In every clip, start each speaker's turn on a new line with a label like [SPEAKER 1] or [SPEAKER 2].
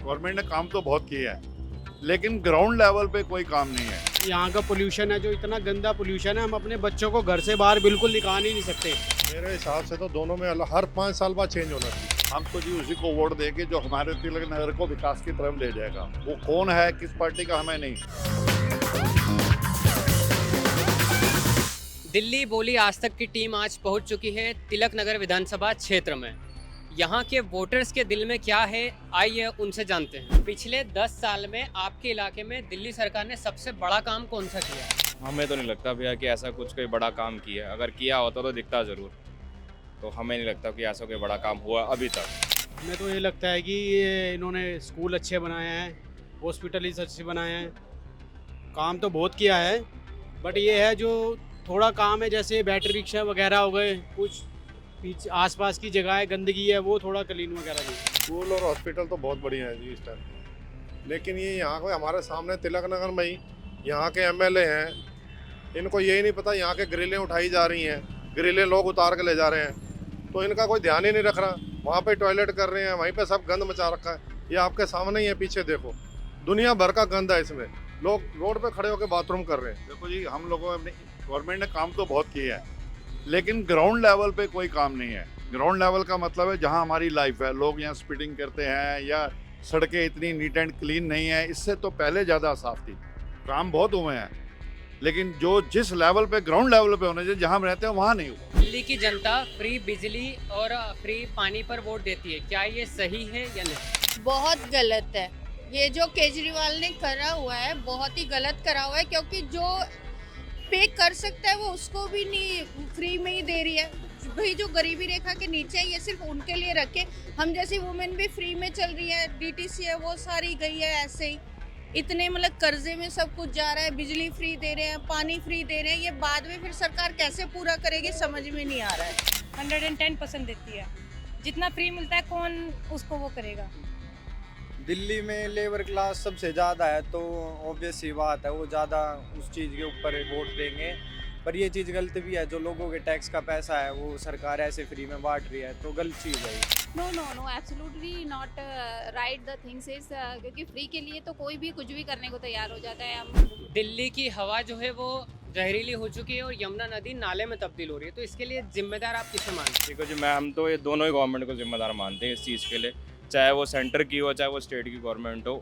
[SPEAKER 1] Government ने काम तो बहुत किया है, लेकिन ग्राउंड लेवल पे कोई काम नहीं है।
[SPEAKER 2] यहाँ का पोल्यूशन है जो इतना गंदा पोल्यूशन है, हम अपने बच्चों को घर से बाहर बिल्कुल निकाल ही नहीं सकते।
[SPEAKER 3] मेरे हिसाब से तो दोनों में हर 5 साल बाद चेंज होना चाहिए।
[SPEAKER 1] हम तो जी उसी को वोट देंगे जो हमारे तिलक नगर को विकास की तरफ ले जाएगा। वो कौन है, किस पार्टी का, हमें नहीं।
[SPEAKER 4] दिल्ली बोली आज तक की टीम आज पहुंच चुकी है तिलक नगर विधानसभा क्षेत्र में। यहाँ के वोटर्स के दिल में क्या है, आइए उनसे जानते हैं। पिछले 10 साल में आपके इलाके में दिल्ली सरकार ने सबसे बड़ा काम कौन सा किया है?
[SPEAKER 5] हमें तो नहीं लगता भैया कि ऐसा कुछ कोई बड़ा काम किया है। अगर किया होता तो दिखता ज़रूर। तो हमें नहीं लगता कि ऐसा कोई बड़ा काम हुआ अभी तक।
[SPEAKER 2] हमें तो ये लगता है कि ये इन्होंने स्कूल अच्छे बनाए हैं, हॉस्पिटल अच्छे बनाए हैं, काम तो बहुत किया है। बट ये है जो थोड़ा काम है, जैसे बैटरी रिक्शा वगैरह हो गए, कुछ पीछे आसपास की जगह है गंदगी है, वो थोड़ा क्लीन वगैरह नहीं।
[SPEAKER 3] स्कूल और हॉस्पिटल तो बहुत बढ़िया है जी इस टाइम, लेकिन ये यहाँ को हमारे सामने तिलक नगर में ही यहाँ के एमएलए हैं, इनको यही नहीं पता यहाँ के ग्रिलें उठाई जा रही हैं, ग्रिलें लोग उतार के ले जा रहे हैं, तो इनका कोई ध्यान ही नहीं रख रहा। वहाँ पे टॉयलेट कर रहे हैं, वहीं पे सब गंद मचा रखा है। ये आपके सामने ही है, पीछे देखो, दुनिया भर का गंद है इसमें। लोग रोड पे खड़े होकर बाथरूम कर रहे हैं।
[SPEAKER 1] देखो जी, हम लोगों ने, गवर्नमेंट ने काम तो बहुत किया है, लेकिन ग्राउंड लेवल पे कोई काम नहीं है। ग्राउंड लेवल का मतलब है जहाँ हमारी लाइफ है, लोग यहाँ स्पीडिंग करते हैं या सड़कें इतनी नीट एंड क्लीन नहीं है। इससे तो पहले ज़्यादा साफ थी। काम बहुत हुए हैं, लेकिन जो जिस लेवल पे, ग्राउंड लेवल पे होने चाहिए, जहाँ हम रहते हैं वहाँ नहीं हुआ।
[SPEAKER 4] दिल्ली की जनता फ्री बिजली और फ्री पानी पर वोट देती है, क्या ये सही है या नहीं?
[SPEAKER 6] बहुत गलत है। ये जो केजरीवाल ने करा हुआ है बहुत ही गलत करा हुआ है, क्योंकि जो पे कर सकता है वो उसको भी नहीं फ्री में ही दे रही है। भाई जो गरीबी रेखा के नीचे है ये सिर्फ उनके लिए रखे। हम जैसी वुमेन भी फ्री में चल रही है, डीटीसी है वो सारी गई है ऐसे ही। इतने मतलब कर्जे में सब कुछ जा रहा है, बिजली फ्री दे रहे हैं, पानी फ्री दे रहे हैं, ये बाद में फिर सरकार कैसे पूरा करेगी समझ में नहीं आ रहा है।
[SPEAKER 7] 110% देती है। जितना फ्री मिलता है कौन उसको वो करेगा।
[SPEAKER 8] दिल्ली में लेबर क्लास सबसे ज़्यादा है, तो ऑब्वियस सी बात है वो ज़्यादा उस चीज़ के ऊपर वोट देंगे। पर ये चीज़ गलत भी है, जो लोगों के टैक्स का पैसा है वो सरकार ऐसे फ्री में बांट रही है, तो गलत चीज़ है ये।
[SPEAKER 9] No absolutely not right the things is, क्योंकि फ्री के लिए तो कोई भी कुछ भी करने को तैयार हो जाता है। हम
[SPEAKER 4] दिल्ली की हवा जो है वो जहरीली हो चुकी है और यमुना नदी नाले में तब्दील हो रही है, तो इसके लिए जिम्मेदार आप किसे मानते हैं?
[SPEAKER 5] देखो जी, हम तो ये दोनों ही गवर्नमेंट को जिम्मेदार मानते हैं इस चीज़ के लिए, चाहे वो सेंटर की हो चाहे वो स्टेट की गवर्नमेंट हो।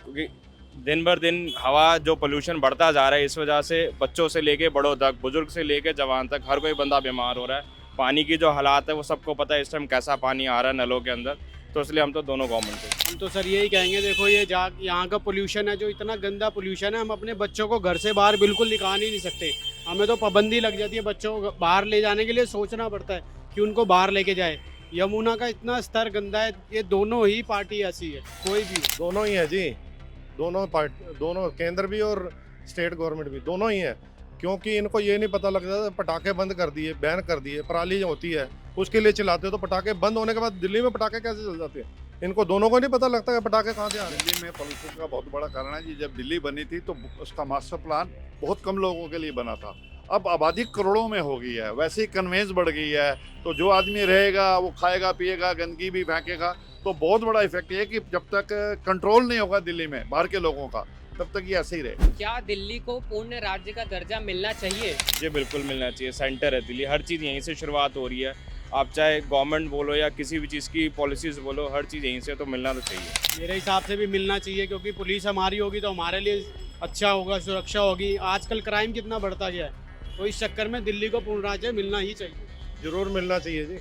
[SPEAKER 5] क्योंकि दिन भर दिन हवा जो पोल्यूशन बढ़ता जा रहा है, इस वजह से बच्चों से लेके बड़ों तक, बुजुर्ग से लेके जवान तक हर कोई बंदा बीमार हो रहा है। पानी की जो हालात है वो सबको पता है इस टाइम कैसा पानी आ रहा है नलों के अंदर, तो इसलिए हम तो दोनों गवर्नमेंट को।
[SPEAKER 2] हम तो सर यही कहेंगे, देखो ये यहाँ का पोल्यूशन है जो इतना गंदा पोल्यूशन है, हम अपने बच्चों को घर से बाहर बिल्कुल निकाल ही नहीं सकते। हमें तो पाबंदी लग जाती है, बच्चों को बाहर ले जाने के लिए सोचना पड़ता है कि उनको बाहर लेके जाए। यमुना का इतना स्तर गंदा है, ये दोनों ही पार्टी ऐसी है, कोई भी हो।
[SPEAKER 3] दोनों ही है जी, दोनों केंद्र भी और स्टेट गवर्नमेंट भी, दोनों ही है। क्योंकि इनको ये नहीं पता लगता, पटाखे बंद कर दिए, बैन कर दिए, पराली होती है उसके लिए चलाते हो, तो पटाखे बंद होने के बाद दिल्ली में पटाखे कैसे चल जाते हैं? इनको दोनों को नहीं पता लगता कि पटाखे कहाँ से आ रहे हैं।
[SPEAKER 1] दिल्ली में पॉल्यूशन का बहुत बड़ा कारण है जी, जब दिल्ली बनी थी तो उसका मास्टर प्लान बहुत कम लोगों के लिए बना था। अब आबादी करोड़ों में हो गई है, वैसे ही कन्वेंस बढ़ गई है, तो जो आदमी रहेगा वो खाएगा पिएगा, गंदगी भी फेंकेगा, तो बहुत बड़ा इफेक्ट ये है कि जब तक कंट्रोल नहीं होगा दिल्ली में बाहर के लोगों का, तब तक ये ऐसे ही रहे।
[SPEAKER 4] क्या दिल्ली को पूर्ण राज्य का दर्जा मिलना चाहिए?
[SPEAKER 5] ये बिल्कुल मिलना चाहिए। सेंटर है दिल्ली, हर चीज़ यहीं से शुरुआत हो रही है। आप चाहे गवर्नमेंट बोलो या किसी भी चीज़ की पॉलिसीज़ बोलो, हर चीज़ यहीं से, तो मिलना तो चाहिए।
[SPEAKER 2] मेरे हिसाब से भी मिलना चाहिए, क्योंकि पुलिस हमारी होगी तो हमारे लिए अच्छा होगा, सुरक्षा होगी। आजकल क्राइम कितना बढ़ता गया है, तो इस चक्कर में दिल्ली को पूर्ण राज्य मिलना ही चाहिए।
[SPEAKER 3] जरूर मिलना चाहिए जी।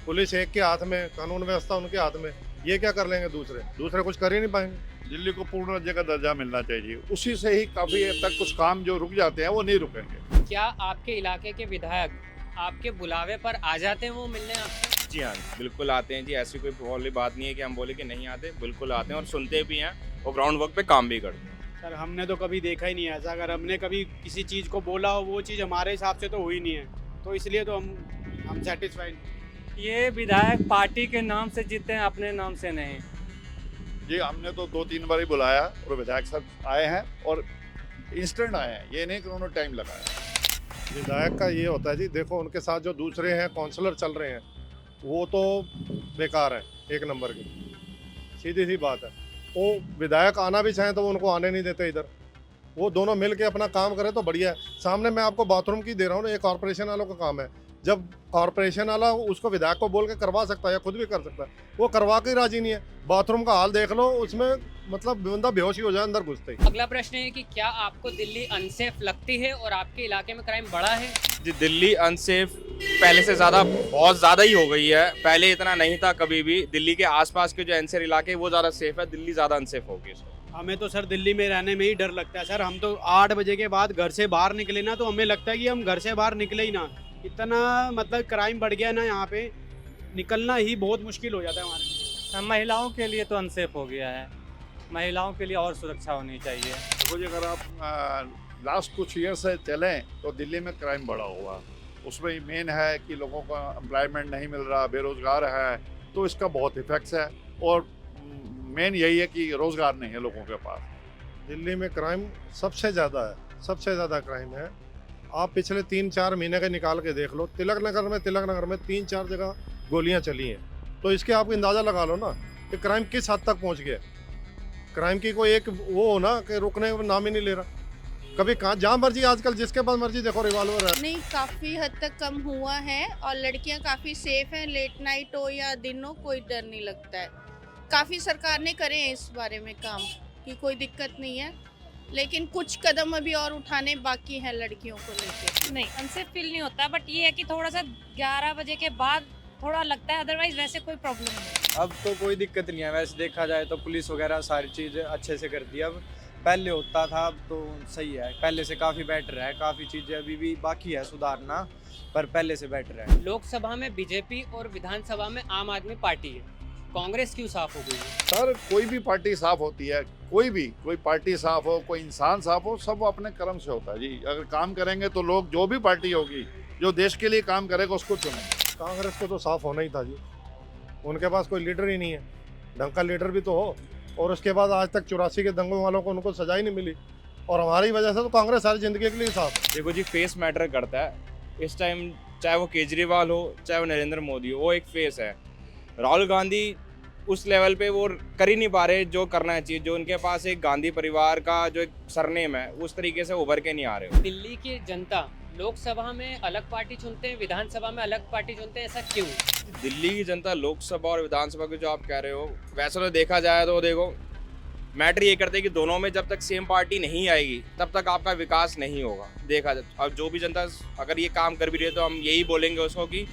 [SPEAKER 3] पुलिस एक के हाथ में, कानून व्यवस्था उनके हाथ में, ये क्या कर लेंगे? दूसरे कुछ कर ही नहीं पाएंगे।
[SPEAKER 1] दिल्ली को पूर्ण राज्य का दर्जा मिलना चाहिए, उसी से ही काफ़ी हद तक कुछ काम जो रुक जाते हैं वो नहीं रुकेंगे।
[SPEAKER 4] क्या आपके इलाके के विधायक आपके बुलावे पर आ जाते हैं वो मिलने आपसे?
[SPEAKER 5] जी हाँ, बिल्कुल आते हैं जी। ऐसी कोई वाली बात नहीं है कि हम बोले कि नहीं आते, बिल्कुल आते हैं और सुनते भी हैं और ग्राउंड वर्क पे काम भी करते हैं।
[SPEAKER 2] सर हमने तो कभी देखा ही नहीं है ऐसा। अगर हमने कभी किसी चीज़ को बोला हो, वो चीज़ हमारे हिसाब से तो हुई नहीं है, तो इसलिए तो हम सेटिस्फाइड।
[SPEAKER 10] ये विधायक पार्टी के नाम से जीते हैं, अपने नाम से नहीं।
[SPEAKER 1] जी, हमने तो 2-3 बार ही बुलाया और विधायक साहब आए हैं और इंस्टेंट आए हैं, ये नहीं कि उन्होंने टाइम लगाया।
[SPEAKER 3] विधायक का ये होता है जी, देखो उनके साथ जो दूसरे हैं काउंसलर चल रहे हैं वो तो बेकार है, एक नंबर की, सीधी सी बात है। वो विधायक आना भी चाहें तो वो उनको आने नहीं देते इधर। वो दोनों मिल के अपना काम करें तो बढ़िया है। सामने मैं आपको बाथरूम की दे रहा हूँ ना, ये कॉर्पोरेशन वालों का काम है। जब कॉर्पोरेशन वाला उसको विधायक को बोल के करवा सकता है या खुद भी कर सकता है, वो करवा के राजी नहीं है। बाथरूम का हाल देख लो, उसमें मतलब बंदा बेहोश ही हो जाए अंदर घुसते ही।
[SPEAKER 4] अगला प्रश्न है कि क्या आपको दिल्ली अनसेफ लगती है और आपके इलाके में क्राइम बढ़ा है?
[SPEAKER 5] जी, दिल्ली अनसेफ पहले से ज़्यादा बहुत ज़्यादा ही हो गई है। पहले इतना नहीं था कभी भी। दिल्ली के आसपास के जो एनसीआर इलाके हैं वो ज़्यादा सेफ है, दिल्ली ज़्यादा अनसेफ हो गई।
[SPEAKER 2] हमें तो सर दिल्ली में रहने में ही डर लगता है सर। हम तो 8 बजे के बाद घर से बाहर निकले ना तो हमें लगता है कि हम घर से बाहर निकले ही ना। इतना मतलब क्राइम बढ़ गया ना, यहाँ पे निकलना ही बहुत मुश्किल हो जाता है हमारे लिए।
[SPEAKER 10] महिलाओं के लिए तो अनसेफ हो गया है, महिलाओं के लिए और सुरक्षा होनी चाहिए।
[SPEAKER 1] देखो जी, अगर आप लास्ट कुछ ईयर से चलें तो दिल्ली में क्राइम बढ़ा हुआ। उसमें मेन है कि लोगों को एम्प्लॉयमेंट नहीं मिल रहा, बेरोज़गार है, तो इसका बहुत इफेक्ट्स है। और मेन यही है कि रोज़गार नहीं है लोगों के पास।
[SPEAKER 3] दिल्ली में क्राइम सबसे ज़्यादा है, सबसे ज़्यादा क्राइम है। आप पिछले 3-4 महीने के निकाल के देख लो, तिलक नगर में 3-4 जगह गोलियां चली हैं। तो इसके आप अंदाज़ा लगा लो ना कि क्राइम किस हद तक पहुंच गया। क्राइम की कोई एक वो हो ना कि रुकने का नाम ही नहीं ले रहा। कभी कहाँ जहाँ मर्जी, आजकल जिसके पास मर्जी देखो रिवॉल्वर है।
[SPEAKER 6] नहीं, काफ़ी हद तक कम हुआ है और लड़कियां काफ़ी सेफ हैं। लेट नाइट हो या दिन हो, कोई डर नहीं लगता है। काफ़ी सरकार ने करे हैं इस बारे में काम कि कोई दिक्कत नहीं है, लेकिन कुछ कदम अभी और उठाने बाकी हैं लड़कियों को लेकर।
[SPEAKER 7] नहीं, अनसेफ फील नहीं होता, बट ये है कि थोड़ा सा 11 बजे के बाद थोड़ा लगता है, अदरवाइज वैसे कोई प्रॉब्लम नहीं।
[SPEAKER 8] अब तो कोई दिक्कत नहीं है, वैसे देखा जाए तो पुलिस वगैरह सारी चीज़ अच्छे से करती है। अब पहले होता था, अब तो सही है, पहले से काफ़ी बेटर है। काफ़ी चीज़ें अभी भी बाकी है सुधारना, पर पहले से बेटर है।
[SPEAKER 4] लोकसभा में बीजेपी और विधानसभा में आम आदमी पार्टी है, कांग्रेस क्यों साफ हो गई है?
[SPEAKER 1] सर, कोई भी पार्टी साफ होती है, कोई पार्टी साफ हो, कोई इंसान साफ हो, सब अपने कर्म से होता है जी। अगर काम करेंगे तो लोग, जो भी पार्टी होगी जो देश के लिए काम करेगा उसको चुनेंगे।
[SPEAKER 3] कांग्रेस को तो साफ होना ही था जी। उनके पास कोई लीडर ही नहीं है, ढंग का लीडर भी तो हो। और उसके बाद आज तक 84 के दंगों वालों को उनको सजा ही नहीं मिली, और हमारी वजह से तो कांग्रेस सारी जिंदगी के लिए साफ है।
[SPEAKER 5] देखो जी, फेस मैटर करता है इस टाइम। चाहे वो केजरीवाल हो, चाहे वो नरेंद्र मोदी हो, वो एक फेस है। राहुल गांधी उस लेवल पे वो कर ही नहीं पा रहे जो करना चाहिए। जो उनके पास एक गांधी परिवार का जो एक सरनेम है, उस तरीके से उभर के नहीं आ रहे।
[SPEAKER 4] दिल्ली की जनता लोकसभा में अलग पार्टी चुनते हैं, विधानसभा में अलग पार्टी चुनते हैं, ऐसा क्यों?
[SPEAKER 5] दिल्ली की जनता लोकसभा और विधानसभा के जो आप कह रहे हो, वैसे तो देखा जाए तो देखो, मैटर ये करते हैं कि दोनों में जब तक सेम पार्टी नहीं आएगी तब तक आपका विकास नहीं होगा। देखा जाए अब जो भी जनता अगर ये काम कर भी रही है तो हम यही बोलेंगे उसको कि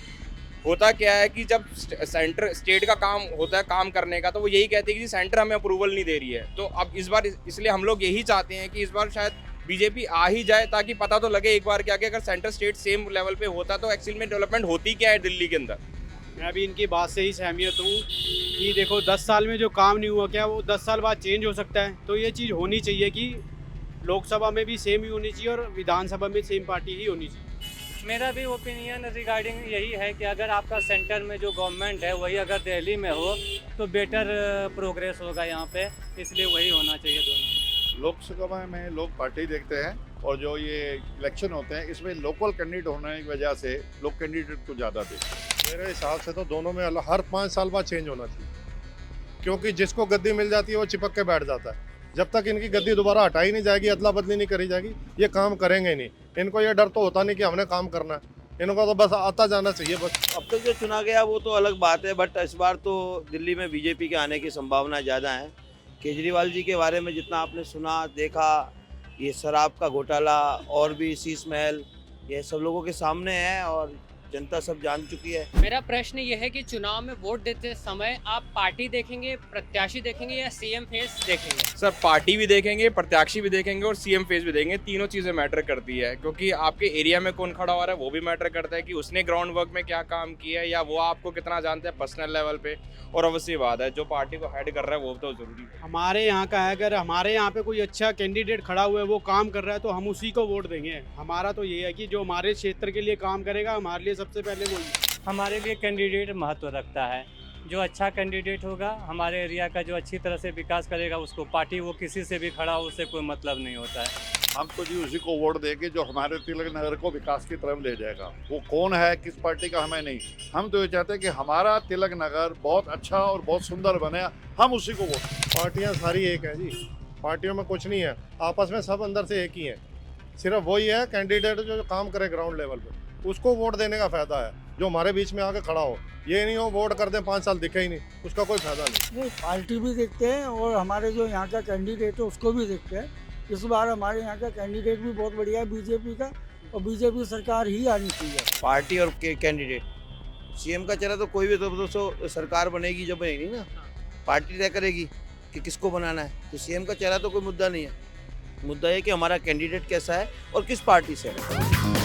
[SPEAKER 5] होता क्या है कि जब सेंटर स्टेट का काम होता है काम करने का, तो वो यही कहते हैं कि सेंटर हमें अप्रूवल नहीं दे रही है। तो अब इस बार इसलिए हम लोग यही चाहते हैं कि इस बार शायद बीजेपी आ ही जाए, ताकि पता तो लगे एक बार क्या कि अगर सेंटर स्टेट सेम लेवल पे होता तो एक्चुअल में डेवलपमेंट होती क्या है दिल्ली के अंदर।
[SPEAKER 2] मैं भी इनकी बात से ही सहमत हूँ कि देखो 10 साल में जो काम नहीं हुआ, क्या वो 10 साल बाद चेंज हो सकता है? तो ये चीज़ होनी चाहिए कि लोकसभा में भी सेम ही होनी चाहिए और विधानसभा में सेम पार्टी ही होनी चाहिए।
[SPEAKER 10] मेरा भी ओपिनियन रिगार्डिंग यही है कि अगर आपका सेंटर में जो गवर्नमेंट है वही अगर दिल्ली में हो तो बेटर प्रोग्रेस होगा यहाँ पे, इसलिए वही होना चाहिए दोनों।
[SPEAKER 1] लोकसभा में लोग पार्टी देखते हैं, और जो ये इलेक्शन होते हैं इसमें लोकल कैंडिडेट होने की वजह से लोग कैंडिडेट को ज़्यादा देखते हैं।
[SPEAKER 3] मेरे हिसाब से तो दोनों में हर 5 साल बाद चेंज होना चाहिए, क्योंकि जिसको गद्दी मिल जाती है वो चिपक के बैठ जाता है। जब तक इनकी गद्दी दोबारा हटाई नहीं जाएगी, अदला बदली नहीं करी जाएगी, ये काम करेंगे नहीं। इनको ये डर तो होता नहीं कि हमने काम करना है, इनको तो बस आता जाना चाहिए बस।
[SPEAKER 11] अब तक जो चुना गया वो तो अलग बात है, बट इस बार तो दिल्ली में बीजेपी के आने की संभावना ज़्यादा है। केजरीवाल जी के बारे में जितना आपने सुना देखा, ये शराब का घोटाला और भी शीश महल, ये सब लोगों के सामने है और जनता सब जान चुकी है।
[SPEAKER 4] मेरा प्रश्न ये है कि चुनाव में वोट देते समय आप पार्टी देखेंगे, प्रत्याशी देखेंगे या सीएम फेस देखेंगे?
[SPEAKER 5] सर, पार्टी भी देखेंगे, प्रत्याशी भी देखेंगे और सीएम फेस भी देखेंगे। तीनों चीज़ें मैटर करती है, क्योंकि आपके एरिया में कौन खड़ा हो रहा है वो भी मैटर करता है कि उसने ग्राउंड वर्क में क्या काम किया है, या वो आपको कितना जानते हैं पर्सनल लेवल पे। और अवश्य बात है, जो पार्टी को हेड कर रहा है वो तो जरूरी है।
[SPEAKER 2] हमारे यहाँ का है, अगर हमारे यहाँ पे कोई अच्छा कैंडिडेट खड़ा हुआ है, वो काम कर रहा है, तो हम उसी को वोट देंगे। हमारा तो ये है कि जो हमारे क्षेत्र के लिए काम करेगा, हमारे लिए सबसे पहले वही।
[SPEAKER 10] हमारे लिए कैंडिडेट महत्व रखता है। जो अच्छा कैंडिडेट होगा, हमारे एरिया का जो अच्छी तरह से विकास करेगा, उसको पार्टी वो किसी से भी खड़ा हो उससे कोई मतलब नहीं होता है।
[SPEAKER 1] हम तो जी उसी को वोट देंगे जो हमारे तिलक नगर को विकास की तरफ ले जाएगा। वो कौन है, किस पार्टी का, हमें नहीं। हम तो ये चाहते हैं कि हमारा तिलक नगर बहुत अच्छा और बहुत सुंदर बने, हम उसी को वोट।
[SPEAKER 3] पार्टियां सारी एक है जी, पार्टियों में कुछ नहीं है, आपस में सब अंदर से एक ही है। सिर्फ वही है कैंडिडेट जो काम करे ग्राउंड लेवल पे, उसको वोट देने का फायदा है। जो हमारे बीच में आके खड़ा हो, ये नहीं हो वोट कर दें 5 साल दिखे ही नहीं, उसका कोई फायदा नहीं।
[SPEAKER 12] पार्टी भी देखते हैं और हमारे जो यहाँ का कैंडिडेट है उसको भी देखते हैं। इस बार हमारे यहाँ का कैंडिडेट भी बहुत बढ़िया है बीजेपी का, और बीजेपी सरकार ही आनी चाहिए।
[SPEAKER 11] पार्टी और कैंडिडेट, सीएम का चेहरा तो कोई भी तो दोस्तों सरकार बनेगी जब बनेगी ना, पार्टी तय करेगी कि किसको बनाना है। तो सीएम का चेहरा तो कोई मुद्दा नहीं है, मुद्दा है कि हमारा कैंडिडेट कैसा है और किस पार्टी से है।